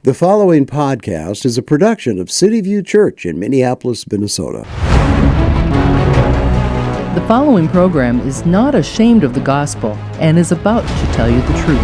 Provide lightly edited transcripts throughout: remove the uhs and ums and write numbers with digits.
The following podcast is a production of Cityview Church in Minneapolis, Minnesota. The following program is not ashamed of the gospel and is about to tell you the truth.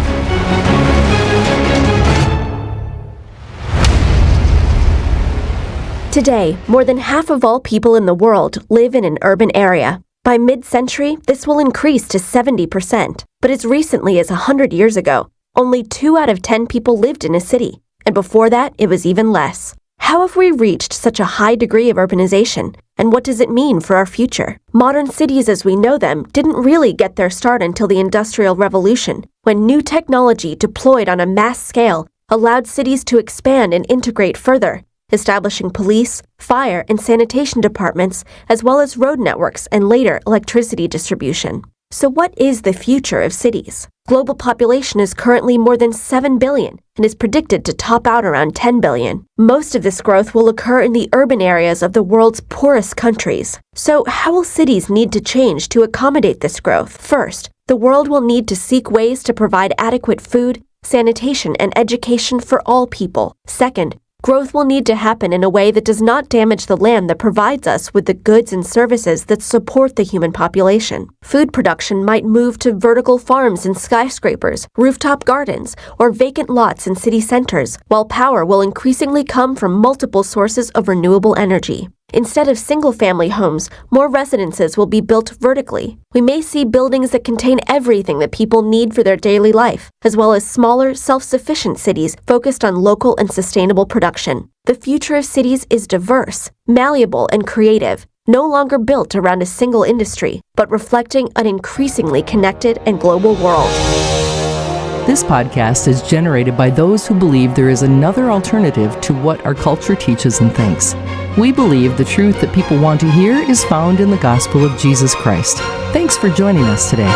Today, more than half of all people in the world live in an urban area. By mid-century, this will increase to 70%. But as recently as 100 years ago, only 2 out of 10 people lived in a city. And before that, it was even less. How have we reached such a high degree of urbanization? And what does it mean for our future? Modern cities as we know them didn't really get their start until the Industrial Revolution, when new technology deployed on a mass scale allowed cities to expand and integrate further, establishing police, fire, and sanitation departments, as well as road networks and later electricity distribution. So what is the future of cities? Global population is currently more than 7 billion and is predicted to top out around 10 billion. Most of this growth will occur in the urban areas of the world's poorest countries. So how will cities need to change to accommodate this growth? First, the world will need to seek ways to provide adequate food, sanitation, and education for all people. Second, growth will need to happen in a way that does not damage the land that provides us with the goods and services that support the human population. Food production might move to vertical farms and skyscrapers, rooftop gardens, or vacant lots in city centers, while power will increasingly come from multiple sources of renewable energy. Instead of single-family homes, more residences will be built vertically. We may see buildings that contain everything that people need for their daily life, as well as smaller, self-sufficient cities focused on local and sustainable production. The future of cities is diverse, malleable, and creative, no longer built around a single industry, but reflecting an increasingly connected and global world. This podcast is generated by those who believe there is another alternative to what our culture teaches and thinks. We believe the truth that people want to hear is found in the gospel of Jesus Christ. Thanks for joining us today.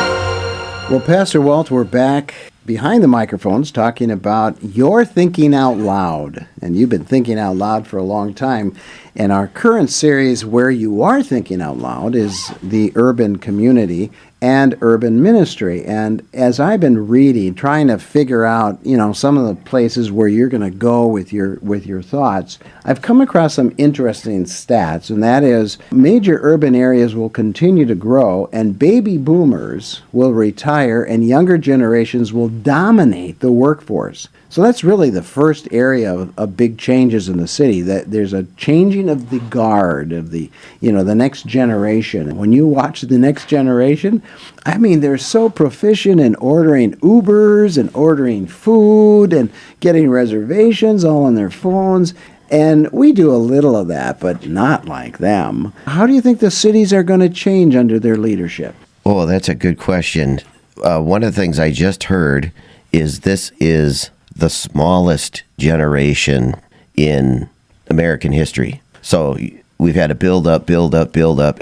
Well, Pastor Walt, we're back behind the microphones talking about your thinking out loud. And you've been thinking out loud for a long time. And our current series, Where You Are Thinking Out Loud, is the urban community and urban ministry. And as I've been reading, trying to figure out, some of the places where you're going to go with your thoughts, I've come across some interesting stats, and that is major urban areas will continue to grow, and baby boomers will retire, and younger generations will dominate the workforce. So that's really the first area of big changes in the city, that there's a changing of the guard of the next generation. When you watch the next generation, they're so proficient in ordering Ubers and ordering food and getting reservations all on their phones. And we do a little of that, but not like them. How do you think the cities are going to change under their leadership? Oh, that's a good question. One of the things I just heard is this is the smallest generation in American history. So we've had to build up.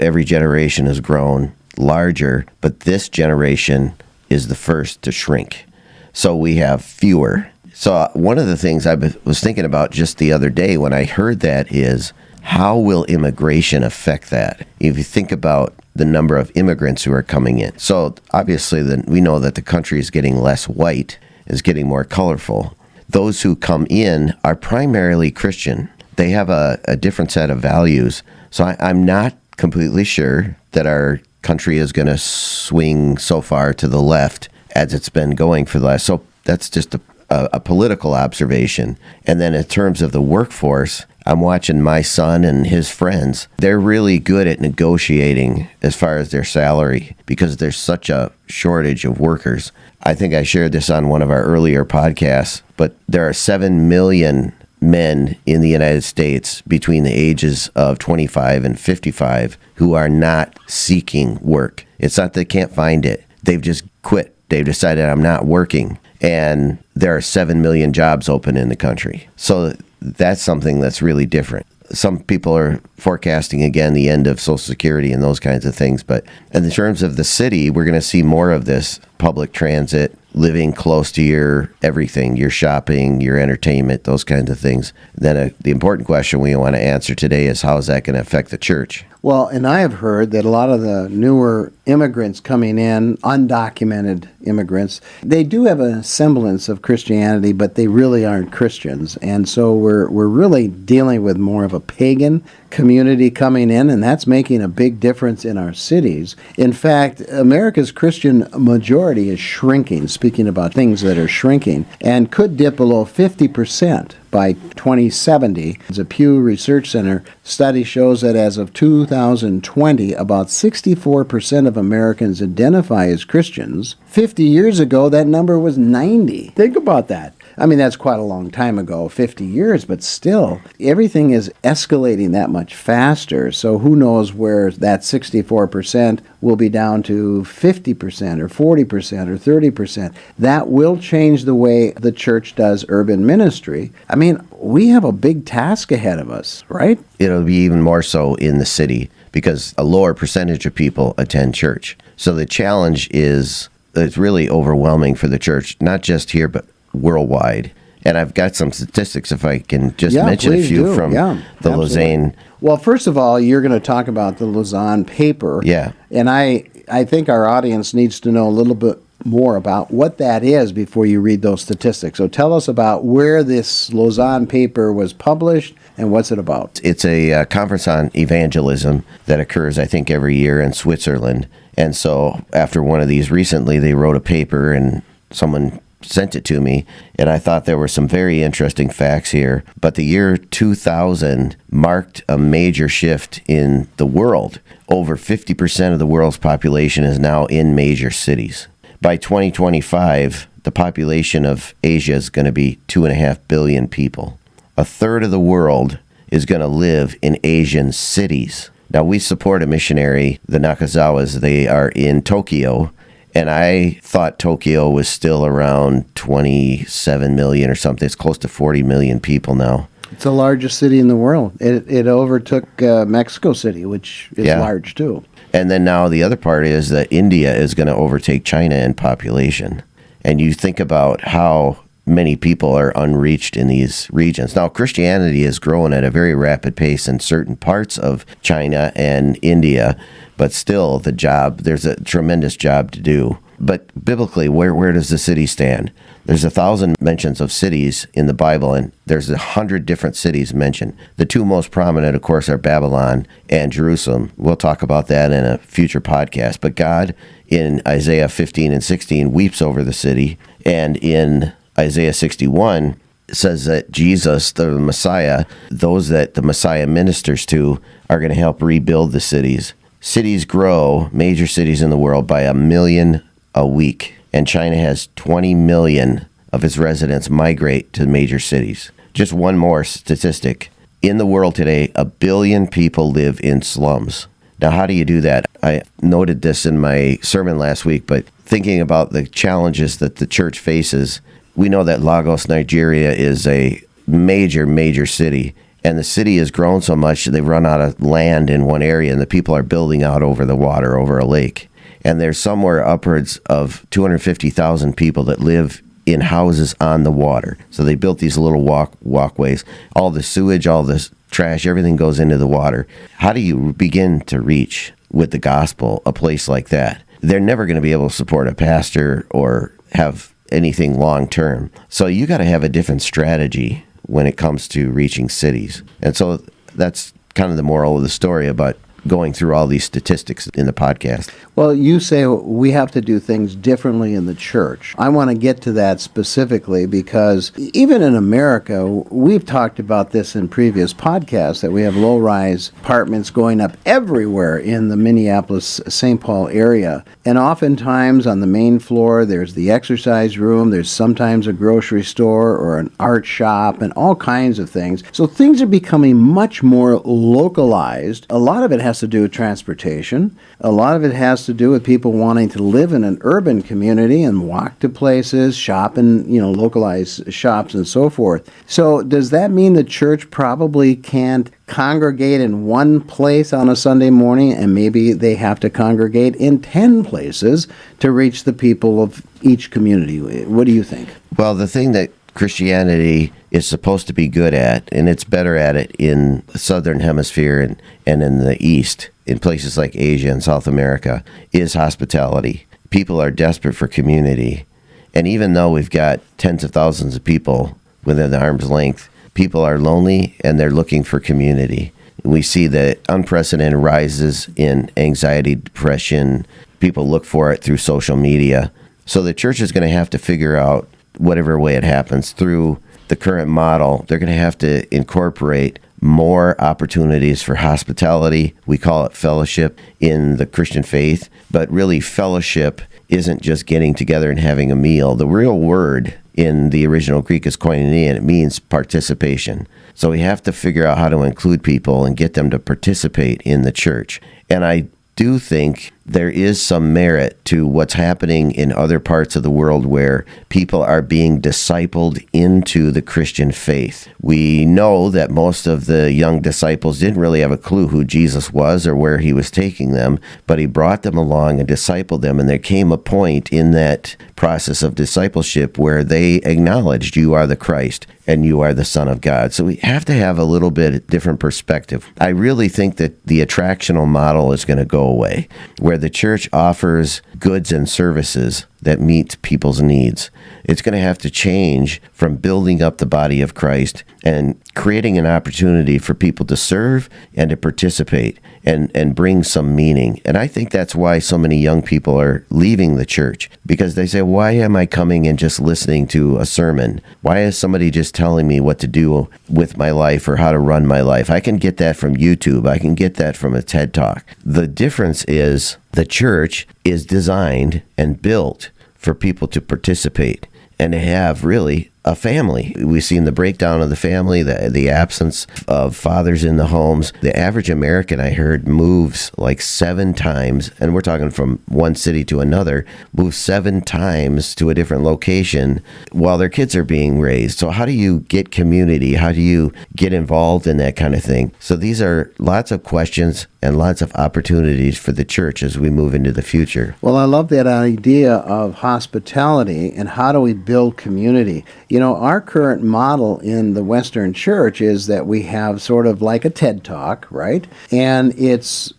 Every generation has grown larger, but this generation is the first to shrink. So we have fewer. So one of the things I was thinking about just the other day when I heard that is, how will immigration affect that? If you think about the number of immigrants who are coming in. So obviously we know that the country is getting less white, is getting more colorful. Those who come in are primarily Christian. They have a different set of values. So I'm not completely sure that our country is going to swing so far to the left as it's been going for the last. So that's just a political observation. And then in terms of the workforce, I'm watching my son and his friends. They're really good at negotiating as far as their salary because there's such a shortage of workers. I think I shared this on one of our earlier podcasts, but there are 7 million men in the United States between the ages of 25 and 55 who are not seeking work. It's not they can't find it. They've just quit. They've decided, I'm not working. And there are 7 million jobs open in the country. So that's something that's really different. some people are forecasting, again, the end of Social Security and those kinds of things. But in terms of the city, we're going to see more of this public transit, living close to your everything, your shopping, your entertainment, those kinds of things. Then the important question we want to answer today is, how is that going to affect the church? Well, and I have heard that a lot of the newer immigrants coming in, undocumented immigrants, they do have a semblance of Christianity, but they really aren't Christians. And so we're really dealing with more of a pagan community coming in, and that's making a big difference in our cities. In fact, America's Christian majority is shrinking, speaking about things that are shrinking, and could dip below 50% by 2070. The Pew Research Center study shows that as of 2020, about 64% of Americans identify as Christians. 50 years ago, that number was 90. Think about that. I mean, that's quite a long time ago, 50 years, but still, everything is escalating that much faster. So who knows where that 64% will be down to 50% or 40% or 30%. That will change the way the church does urban ministry. I mean, we have a big task ahead of us, right? It'll be even more so in the city because a lower percentage of people attend church. So the challenge is, it's really overwhelming for the church, not just here, but worldwide. And I've got some statistics, if I can just mention a few from the Lausanne. Well, first of all, you're going to talk about the Lausanne paper. Yeah. And I think our audience needs to know a little bit more about what that is before you read those statistics. So tell us about where this Lausanne paper was published and what's it about. It's a conference on evangelism that occurs, I think, every year in Switzerland. And so after one of these recently, they wrote a paper and someone sent it to me, and I thought there were some very interesting facts here. But the year 2000 marked a major shift in the world. Over 50% of the world's population is now in major cities. By 2025, the population of Asia is going to be 2.5 billion people. A third of the world is going to live in Asian cities. Now, we support a missionary, the Nakazawas. They are in Tokyo. And I thought Tokyo was still around 27 million or something. It's close to 40 million people now. It's the largest city in the world. It overtook Mexico City, which is large too. And then now the other part is that India is going to overtake China in population. And you think about how many people are unreached in these regions. Now, Christianity is growing at a very rapid pace in certain parts of China and India, but still there's a tremendous job to do. But biblically, where does the city stand? There's 1,000 mentions of cities in the Bible, and there's 100 different cities mentioned. The two most prominent, of course, are Babylon and Jerusalem. We'll talk about that in a future podcast. But God, in Isaiah 15 and 16, weeps over the city, and in Isaiah 61 says that Jesus, the Messiah, those that the Messiah ministers to, are going to help rebuild the cities. Cities grow, major cities in the world, by 1 million a week. And China has 20 million of its residents migrate to major cities. Just one more statistic. In the world today, 1 billion people live in slums. Now, how do you do that? I noted this in my sermon last week, but thinking about the challenges that the church faces, we know that Lagos, Nigeria is a major, major city. And the city has grown so much, they've run out of land in one area, and the people are building out over the water, over a lake. And there's somewhere upwards of 250,000 people that live in houses on the water. So they built these little walkways. All the sewage, all the trash, everything goes into the water. How do you begin to reach with the gospel a place like that? They're never going to be able to support a pastor or have anything long term. So you got to have a different strategy when it comes to reaching cities. And so that's kind of the moral of the story about going through all these statistics in the podcast. Well, you say we have to do things differently in the church. I want to get to that specifically because even in America, we've talked about this in previous podcasts, that we have low-rise apartments going up everywhere in the Minneapolis-St. Paul area. And oftentimes on the main floor, there's the exercise room, there's sometimes a grocery store or an art shop and all kinds of things. So things are becoming much more localized. A lot of it has has to do with transportation. A lot of it has to do with people wanting to live in an urban community and walk to places, shop in, localized shops and so forth. So does that mean the church probably can't congregate in one place on a Sunday morning, and maybe they have to congregate in 10 places to reach the people of each community? What do you think? Well, the thing that Christianity is supposed to be good at, and it's better at it in the Southern Hemisphere and in the East, in places like Asia and South America, is hospitality. People are desperate for community. And even though we've got tens of thousands of people within the arm's length, people are lonely and they're looking for community. We see the unprecedented rises in anxiety, depression. People look for it through social media. So the church is going to have to figure out, whatever way it happens, through the current model, they're going to have to incorporate more opportunities for hospitality. We call it fellowship in the Christian faith, but really fellowship isn't just getting together and having a meal. The real word in the original Greek is koinonia, and it means participation. So we have to figure out how to include people and get them to participate in the church. And I do think there is some merit to what's happening in other parts of the world where people are being discipled into the Christian faith. We know that most of the young disciples didn't really have a clue who Jesus was or where he was taking them, but he brought them along and discipled them, and there came a point in that process of discipleship where they acknowledged, you are the Christ and you are the Son of God. So we have to have a little bit different perspective. I really think that the attractional model is going to go away, where the church offers goods and services that meet people's needs. It's going to have to change from building up the body of Christ and creating an opportunity for people to serve and to participate and bring some meaning. And I think that's why so many young people are leaving the church, because they say, why am I coming and just listening to a sermon? Why is somebody just telling me what to do with my life or how to run my life? I can get that from YouTube. I can get that from a TED Talk. The difference is the church is designed and built for people to participate and to have really a family. We've seen the breakdown of the family, the absence of fathers in the homes. The average American, I heard, moves like 7 times, and we're talking from one city to another, moves 7 times to a different location while their kids are being raised. So how do you get community? How do you get involved in that kind of thing? So these are lots of questions and lots of opportunities for the church as we move into the future. Well, I love that idea of hospitality and how do we build community. Our current model in the Western church is that we have sort of like a TED Talk, right? And it's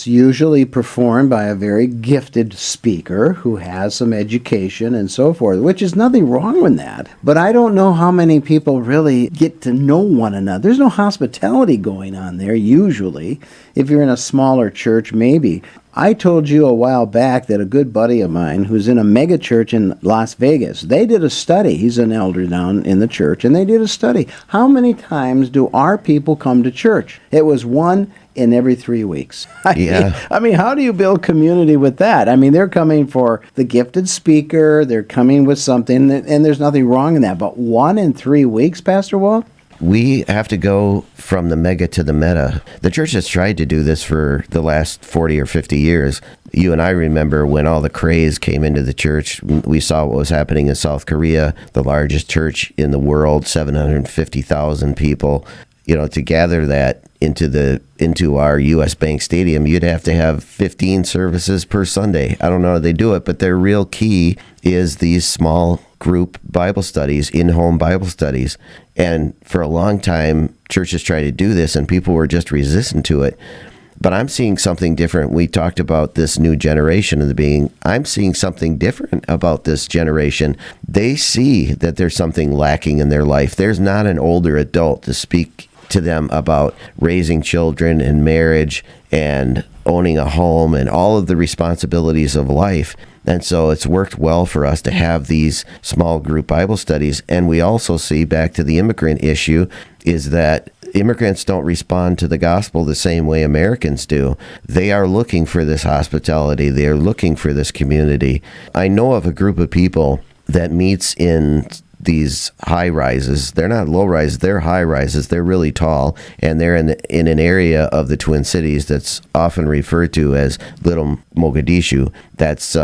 usually performed by a very gifted speaker who has some education and so forth, which is nothing wrong with that. But I don't know how many people really get to know one another. There's no hospitality going on there usually. If you're in a smaller church, maybe. I told you a while back that a good buddy of mine who's in a mega church in Las Vegas, they did a study. He's an elder down in the church, and they did a study. How many times do our people come to church? It was 1 in every 3 weeks. I mean, how do you build community with that? I mean, they're coming for the gifted speaker, they're coming with something, and there's nothing wrong in that. But 1 in 3 weeks, Pastor Walt? We have to go from the mega to the meta. The church has tried to do this for the last 40 or 50 years. You and I remember when all the craze came into the church. We saw what was happening in South Korea, the largest church in the world, 750,000 people. To gather that into our U.S. Bank Stadium, you'd have to have 15 services per Sunday. I don't know how they do it, but their real key is these small group Bible studies, in-home Bible studies. And for a long time, churches tried to do this, and people were just resistant to it. But I'm seeing something different. We talked about this new generation in the beginning. I'm seeing something different about this generation. They see that there's something lacking in their life. There's not an older adult to speak to them about raising children and marriage and owning a home and all of the responsibilities of life. And so it's worked well for us to have these small group Bible studies. And we also see, back to the immigrant issue, is that immigrants don't respond to the gospel the same way Americans do. They are looking for this hospitality. They are looking for this community. I know of a group of people that meets in these high rises. They're not low rises, they're high rises. They're really tall, and they're in an area of the Twin Cities that's often referred to as Little Mogadishu. That's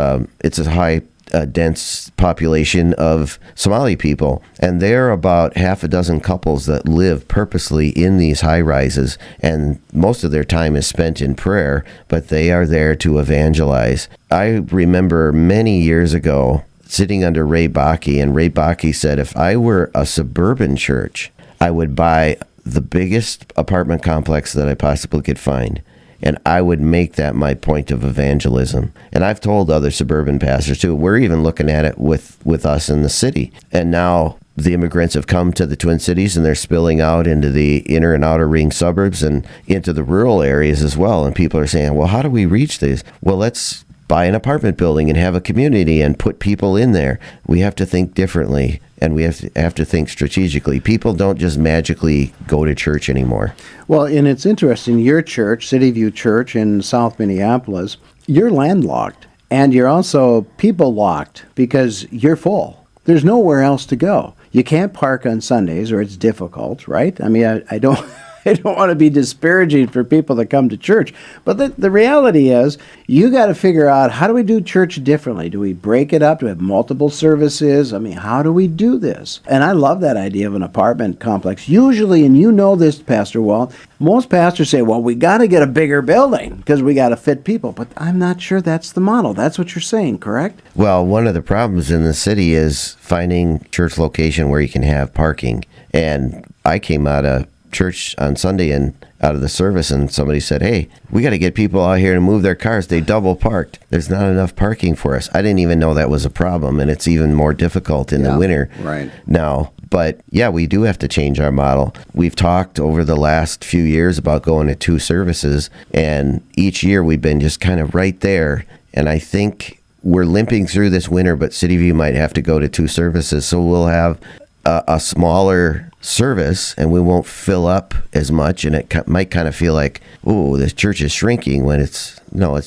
it's a high dense population of Somali people, and there are about half a dozen couples that live purposely in these high rises, and most of their time is spent in prayer, but they are there to evangelize. I remember many years ago sitting under Ray Bakke, and Ray Bakke said, if I were a suburban church, I would buy the biggest apartment complex that I possibly could find, and I would make that my point of evangelism. And I've told other suburban pastors too, we're even looking at it with us in the city. And now the immigrants have come to the Twin Cities, and they're spilling out into the inner and outer ring suburbs and into the rural areas as well. And people are saying, well, how do we reach these? Well, let's buy an apartment building and have a community and put people in there. We have to think differently, and we have to think strategically. People don't just magically go to church anymore. Well, and it's interesting, your church, Cityview Church in South Minneapolis, you're landlocked, and you're also people locked because you're full. There's nowhere else to go. You can't park on Sundays, or it's difficult, right? I mean, I don't I don't want to be disparaging for people that come to church, but the reality is you got to figure out, how do we do church differently? Do we break it up? Do we have multiple services? I mean, how do we do this? And I love that idea of an apartment complex. Usually, and you know this, Pastor Walt, most pastors say, well, we got to get a bigger building because we got to fit people. But I'm not sure that's the model. That's what you're saying, correct? Well, one of the problems in the city is finding church location where you can have parking. And I came out of church on Sunday and out of the service, and somebody said, hey, we got to get people out here to move their cars. They double parked. There's not enough parking for us. I didn't even know that was a problem, and it's even more difficult in the winter now. But yeah, we do have to change our model. We've talked over the last few years about going to 2 services, and each year we've been just kind of right there. And I think we're limping through this winter, but Cityview might have to go to 2 services, so we'll have a smaller service, and we won't fill up as much, and it might kind of feel like, oh, this church is shrinking, when it's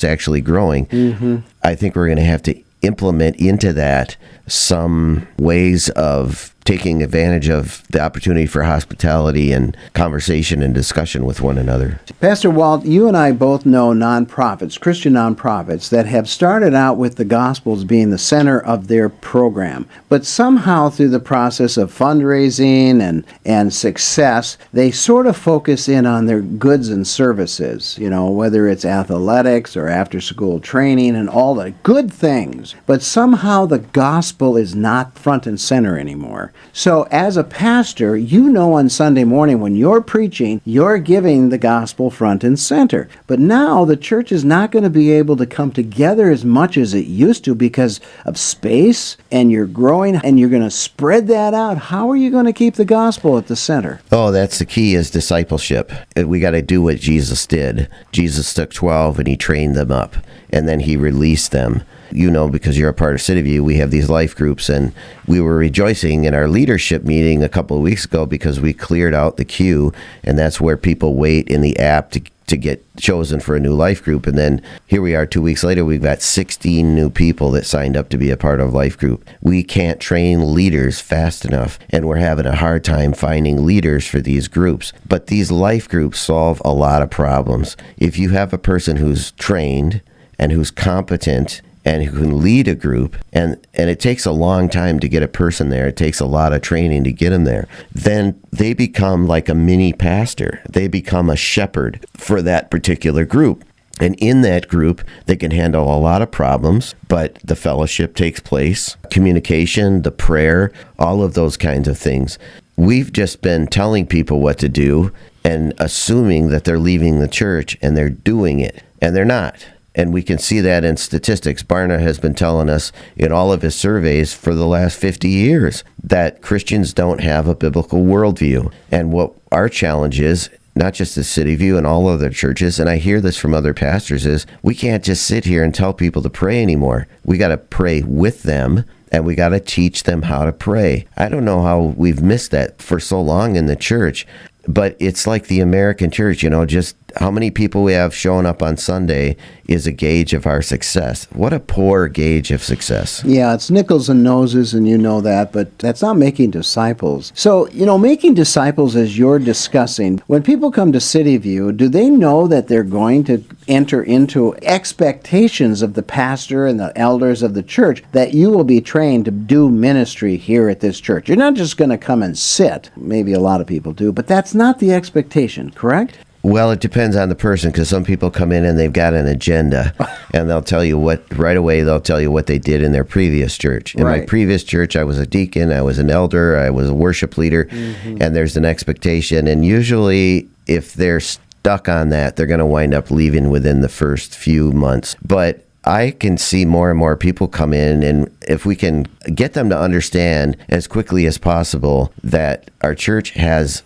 actually growing. Mm-hmm. I think we're going to have to implement into that some ways of taking advantage of the opportunity for hospitality and conversation and discussion with one another. Pastor Walt, you and I both know nonprofits, Christian nonprofits, that have started out with the Gospels being the center of their program. But somehow through the process of fundraising and success, they sort of focus in on their goods and services, whether it's athletics or after-school training and all the good things. But somehow the gospel is not front and center anymore. So as a pastor, on Sunday morning when you're preaching, you're giving the gospel front and center. But now the church is not going to be able to come together as much as it used to because of space, and you're growing, and you're going to spread that out. How are you going to keep the gospel at the center? Oh, that's the key, is discipleship. We got to do what Jesus did. Jesus took 12 and he trained them up, and then he released them. Because you're a part of Cityview, we have these life groups, and we were rejoicing in our leadership meeting a couple of weeks ago because we cleared out the queue, and that's where people wait in the app to get chosen for a new life group. And then here we are 2 weeks later, we've got 16 new people that signed up to be a part of life group. We can't train leaders fast enough, and we're having a hard time finding leaders for these groups. But these life groups solve a lot of problems. If you have a person who's trained and who's competent and who can lead a group, and it takes a long time to get a person there. It takes a lot of training to get them there. Then they become like a mini pastor. They become a shepherd for that particular group. And in that group, they can handle a lot of problems, but the fellowship takes place, communication, the prayer, all of those kinds of things. We've just been telling people what to do and assuming that they're leaving the church and they're doing it, and they're not. And we can see that in statistics. Barna has been telling us in all of his surveys for the last 50 years that Christians don't have a biblical worldview. And what our challenge is, not just at Cityview and all other churches, and I hear this from other pastors, is we can't just sit here and tell people to pray anymore. We got to pray with them, and we got to teach them how to pray. I don't know how we've missed that for so long in the church. But it's like the American church, just how many people we have showing up on Sunday is a gauge of our success. What a poor gauge of success. Yeah, it's nickels and noses, and you know that, but that's not making disciples. So, making disciples, as you're discussing, when people come to Cityview, do they know that they're going to enter into expectations of the pastor and the elders of the church that you will be trained to do ministry here at this church? You're not just going to come and sit. Maybe a lot of people do, but that's not the expectation, correct? Well, it depends on the person, because some people come in and they've got an agenda, and they'll tell you what they did in their previous church. In my previous church, I was a deacon, I was an elder, I was a worship leader, and there's an expectation. And usually, if they're stuck on that, they're going to wind up leaving within the first few months. But I can see more and more people come in, and if we can get them to understand as quickly as possible that our church has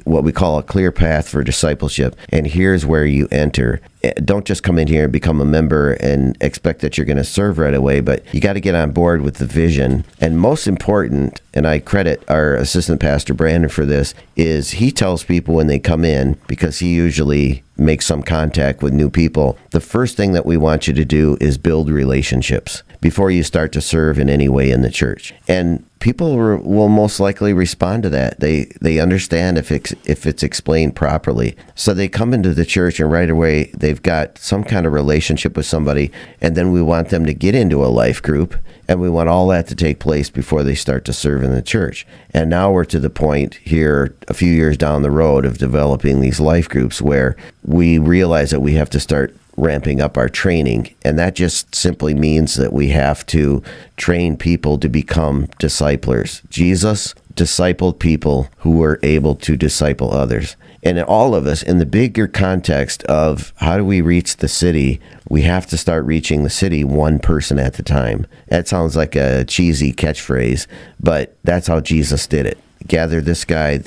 what we call a clear path for discipleship, and here's where you enter. Don't just come in here and become a member and expect that you're going to serve right away, but you got to get on board with the vision. And most important, and I credit our assistant pastor Brandon for this, is he tells people when they come in, because he usually makes some contact with new people, the first thing that we want you to do is build relationships before you start to serve in any way in the church. And people will most likely respond to that. They understand if it's explained properly. So they come into the church, and right away they've got some kind of relationship with somebody, and then we want them to get into a life group, and we want all that to take place before they start to serve in the church. And now we're to the point here, a few years down the road, of developing these life groups where we realize that we have to start ramping up our training. And that just simply means that we have to train people to become disciplers. Jesus discipled people who were able to disciple others. And all of us, in the bigger context of how do we reach the city, we have to start reaching the city one person at a time. That sounds like a cheesy catchphrase, but that's how Jesus did it. Gather this guy,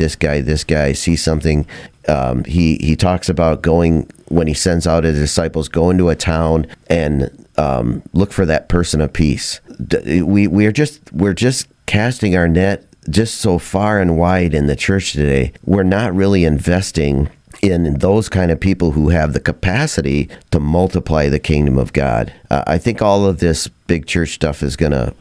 see something. He talks about going, when he sends out his disciples, go into a town and look for that person of peace. We're just casting our net just so far and wide in the church today. We're not really investing in those kind of people who have the capacity to multiply the kingdom of God. I think all of this big church stuff is going to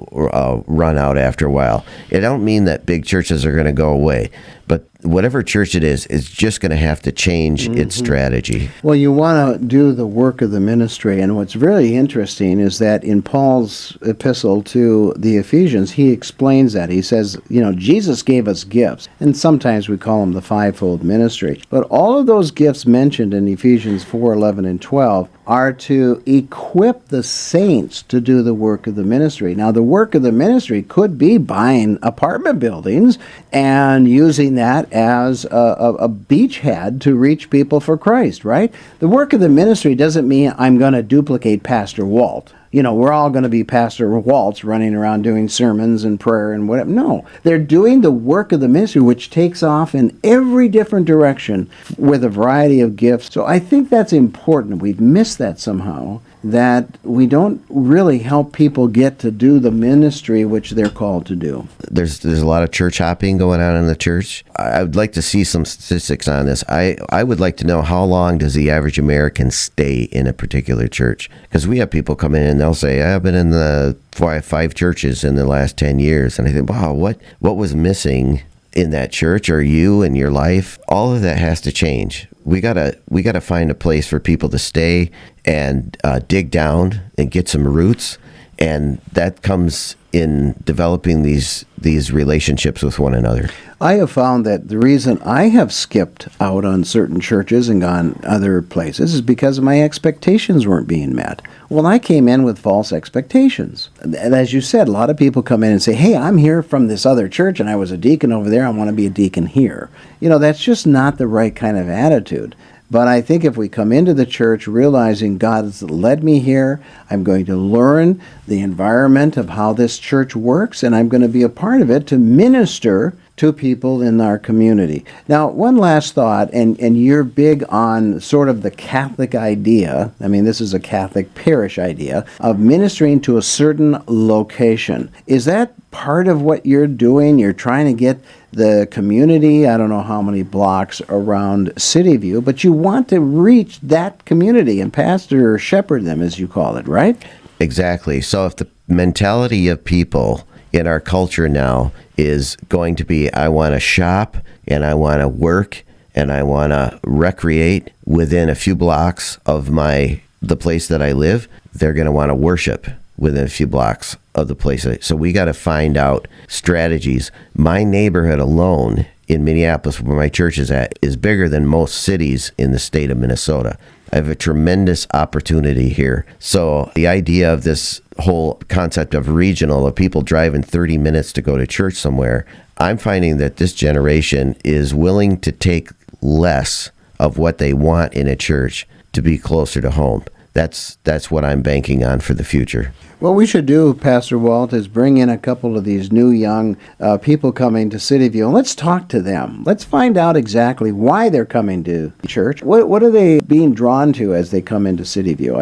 run out after a while. It don't mean that big churches are going to go away, but whatever church it is just going to have to change its strategy. Well, you want to do the work of the ministry, and what's really interesting is that in Paul's epistle to the Ephesians, he explains that. He says, Jesus gave us gifts, and sometimes we call them the fivefold ministry. But all of those gifts mentioned in Ephesians 4:11 and 12 are to equip the saints to do the work of the ministry. Now, the work of the ministry could be buying apartment buildings and using that as a beachhead to reach people for Christ, right? The work of the ministry doesn't mean I'm going to duplicate Pastor Walt. We're all going to be Pastor Walt's running around doing sermons and prayer and whatever. No, they're doing the work of the ministry, which takes off in every different direction with a variety of gifts. So I think that's important. We've missed that somehow, that we don't really help people get to do the ministry which they're called to do. There's a lot of church hopping going on in the church. I would like to see some statistics on this. I would like to know, how long does the average American stay in a particular church? Because we have people come in and they'll say, I've been in the five churches in the last 10 years. And I think, wow, what was missing in that church, or you and your life? All of that has to change. We gotta find a place for people to stay and dig down and get some roots, and that comes in developing these relationships with one another. I have found that the reason I have skipped out on certain churches and gone other places is because my expectations weren't being met. Well, I came in with false expectations. And as you said, a lot of people come in and say, hey, I'm here from this other church and I was a deacon over there, I want to be a deacon here. That's just not the right kind of attitude. But I think if we come into the church realizing God has led me here, I'm going to learn the environment of how this church works, and I'm going to be a part of it to minister to people in our community. Now, one last thought, and you're big on sort of the Catholic idea, I mean, this is a Catholic parish idea, of ministering to a certain location. Is that part of what you're doing? You're trying to get the community, I don't know how many blocks around Cityview, but you want to reach that community and pastor or shepherd them, as you call it, right? Exactly. So if the mentality of people in our culture now is going to be, I want to shop and I want to work and I want to recreate within a few blocks of the place that I live, they're going to want to worship within a few blocks of the place. So we got to find out strategies. My neighborhood alone in Minneapolis, where my church is at, is bigger than most cities in the state of Minnesota. I have a tremendous opportunity here. So the idea of this whole concept of regional, of people driving 30 minutes to go to church somewhere, I'm finding that this generation is willing to take less of what they want in a church to be closer to home. That's what I'm banking on for the future. What we should do, Pastor Walt, is bring in a couple of these new young people coming to Cityview, and let's talk to them. Let's find out exactly why they're coming to church. What are they being drawn to as they come into Cityview?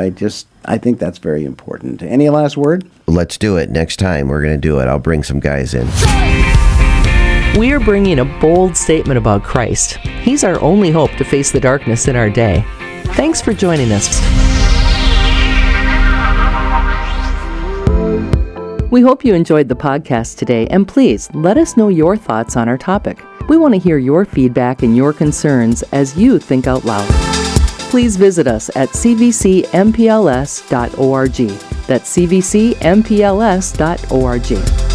I think that's very important. Any last word? Let's do it. Next time we're going to do it. I'll bring some guys in. We are bringing a bold statement about Christ. He's our only hope to face the darkness in our day. Thanks for joining us. We hope you enjoyed the podcast today, and please let us know your thoughts on our topic. We want to hear your feedback and your concerns as you think out loud. Please visit us at cvcmpls.org. That's cvcmpls.org.